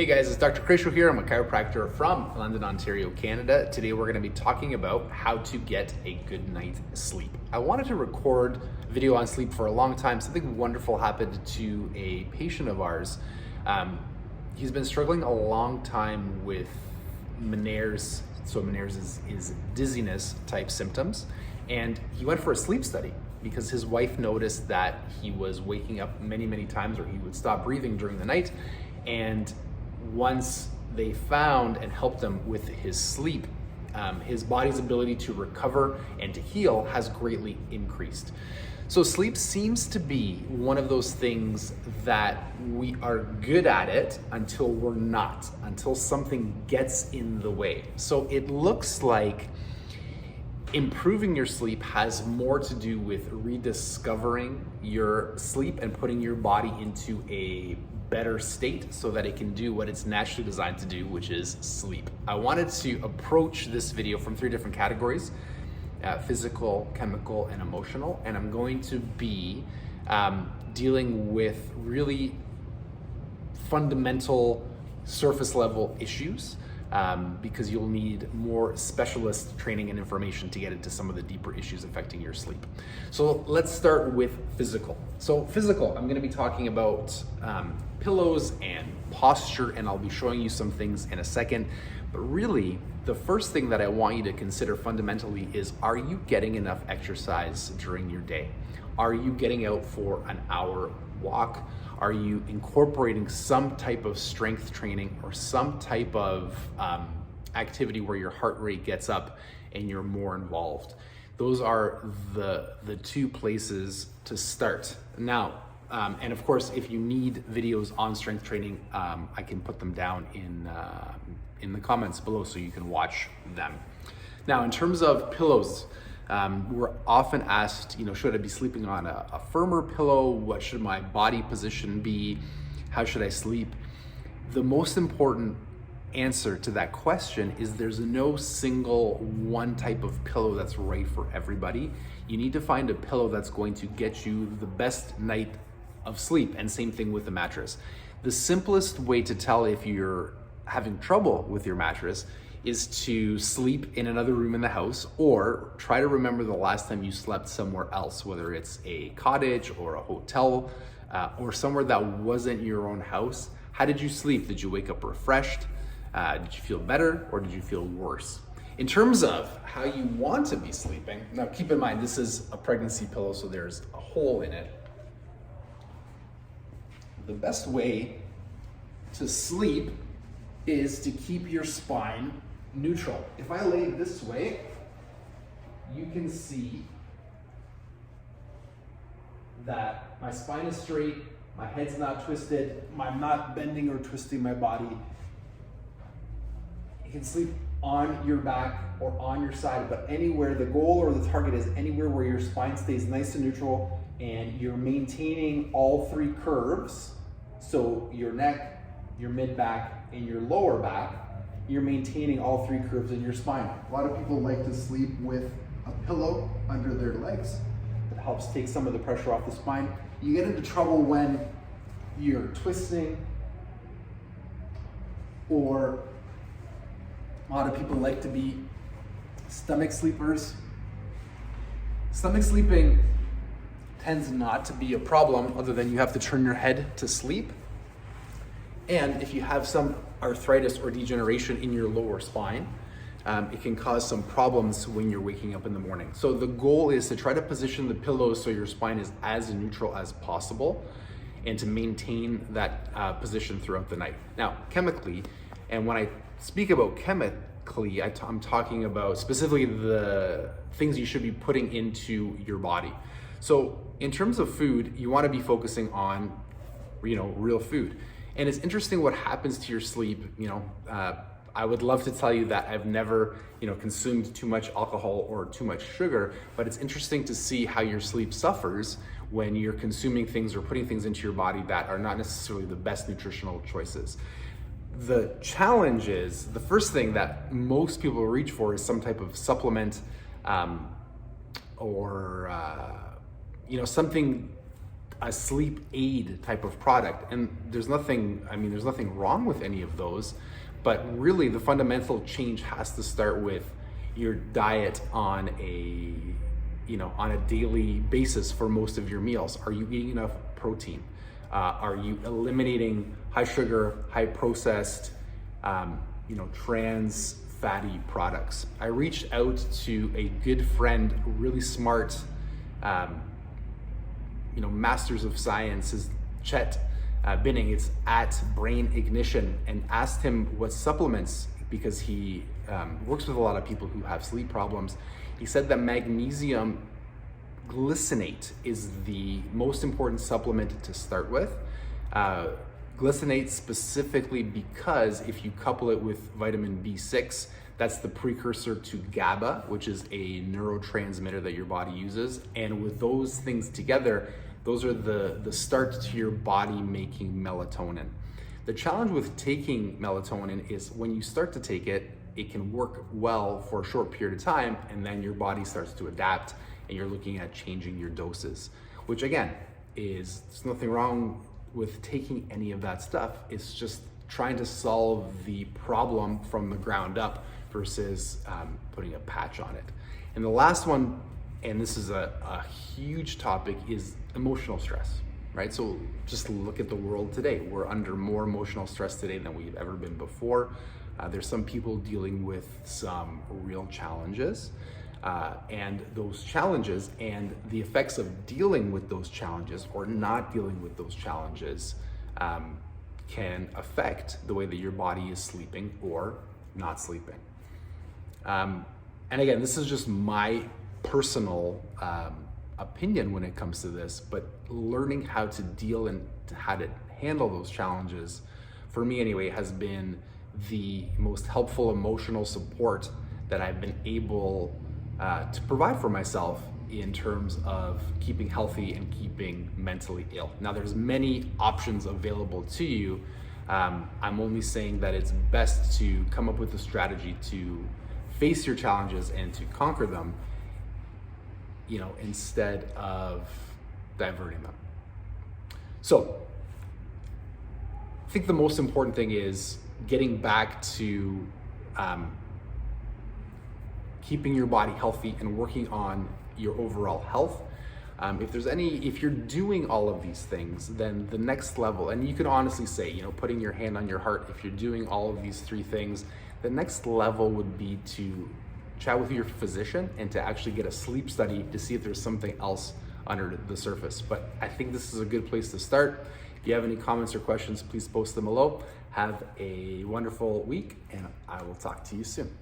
Hey guys, it's Dr. Kresimir here. I'm a chiropractor from London, Ontario, Canada. Today we're going to be talking about how to get a good night's sleep. I wanted to record a video on sleep for a long time. Something wonderful happened to a patient of ours. He's been struggling a long time with Meniere's. So Meniere's is dizziness type symptoms. And he went for a sleep study because his wife noticed that he was waking up many times, or he would stop breathing during the night. And once they found and helped him with his sleep, his body's ability to recover and to heal has greatly increased. So sleep seems to be one of those things that we are good at it until we're not, until something gets in the way. So it looks like improving your sleep has more to do with rediscovering your sleep and putting your body into a better state so that it can do what it's naturally designed to do, which is sleep. I wanted to approach this video from three different categories: physical, chemical, and emotional. And I'm going to be dealing with really fundamental surface level issues because you'll need more specialist training and information to get into some of the deeper issues affecting your sleep. So let's start with physical. So physical, I'm going to be talking about pillows and posture, and I'll be showing you some things in a second. But really, the first thing that I want you to consider fundamentally is, are you getting enough exercise during your day? Are you getting out for an hour walk? Are you incorporating some type of strength training or some type of activity where your heart rate gets up and you're more involved? Those are the two places to start. Now, and of course, if you need videos on strength training, I can put them down in the comments below so you can watch them. Now, in terms of pillows, we're often asked, should I be sleeping on a firmer pillow? What should my body position be? How should I sleep? The most important answer to that question is there's no single one type of pillow that's right for everybody. You need to find a pillow that's going to get you the best night of sleep, and same thing with the mattress. The simplest way to tell if you're having trouble with your mattress is to sleep in another room in the house, or try to remember the last time you slept somewhere else, whether it's a cottage or a hotel or somewhere that wasn't your own house. How did you sleep? Did you wake up refreshed? Did you feel better, or did you feel worse? In terms of how you want to be sleeping, now keep in mind this is a pregnancy pillow, so there's a hole in it. The best way to sleep is to keep your spine neutral. If I lay this way, you can see that my spine is straight, my head's not twisted, I'm not bending or twisting my body. You can sleep on your back or on your side, but anywhere, the goal or the target is anywhere where your spine stays nice and neutral and you're maintaining all three curves. So your neck, your mid back, and your lower back, you're maintaining all three curves in your spine. A lot of people like to sleep with a pillow under their legs. It helps take some of the pressure off the spine. You get into trouble when you're twisting, or a lot of people like to be stomach sleepers. Stomach sleeping tends not to be a problem, other than you have to turn your head to sleep. And if you have some arthritis or degeneration in your lower spine, it can cause some problems when you're waking up in the morning. So the goal is to try to position the pillows so your spine is as neutral as possible, and to maintain that position throughout the night. Now, chemically, and when I speak about chemically, I'm talking about specifically the things you should be putting into your body. So in terms of food, you want to be focusing on, real food. And it's interesting what happens to your sleep. I would love to tell you that I've never, consumed too much alcohol or too much sugar, but it's interesting to see how your sleep suffers when you're consuming things or putting things into your body that are not necessarily the best nutritional choices. The challenge is, the first thing that most people reach for is some type of supplement or something a sleep aid type of product. And there's nothing wrong with any of those, but really the fundamental change has to start with your diet on a daily basis for most of your meals. Are you eating enough protein? Are you eliminating high sugar, high processed, trans fatty products? I reached out to a good friend, really smart, masters of science, is Chet Binning. It's at Brain Ignition, and asked him what supplements, because he works with a lot of people who have sleep problems. He said that magnesium glycinate is the most important supplement to start with. Glycinate specifically because if you couple it with vitamin B6, that's the precursor to GABA, which is a neurotransmitter that your body uses. And with those things together, those are the start to your body making melatonin. The challenge with taking melatonin is when you start to take it, it can work well for a short period of time, and then your body starts to adapt and you're looking at changing your doses, which again, there's nothing wrong with taking any of that stuff. It's just trying to solve the problem from the ground up versus putting a patch on it. And the last one, and this is a huge topic, is emotional stress, right? So just look at the world today. We're under more emotional stress today than we've ever been before. There's some people dealing with some real challenges, and those challenges and the effects of dealing with those challenges or not dealing with those challenges can affect the way that your body is sleeping or not sleeping. And again, this is just my personal opinion when it comes to this, but learning how to deal and how to handle those challenges, for me anyway, has been the most helpful emotional support that I've been able to provide for myself in terms of keeping healthy and keeping mentally ill. Now, there's many options available to you. I'm only saying that it's best to come up with a strategy to face your challenges and to conquer them, instead of diverting them. So I think the most important thing is getting back to keeping your body healthy and working on your overall health. If you're doing all of these things, then the next level, and you can honestly say, putting your hand on your heart, if you're doing all of these three things, the next level would be to chat with your physician and to actually get a sleep study to see if there's something else under the surface. But I think this is a good place to start. If you have any comments or questions, please post them below. Have a wonderful week, and I will talk to you soon.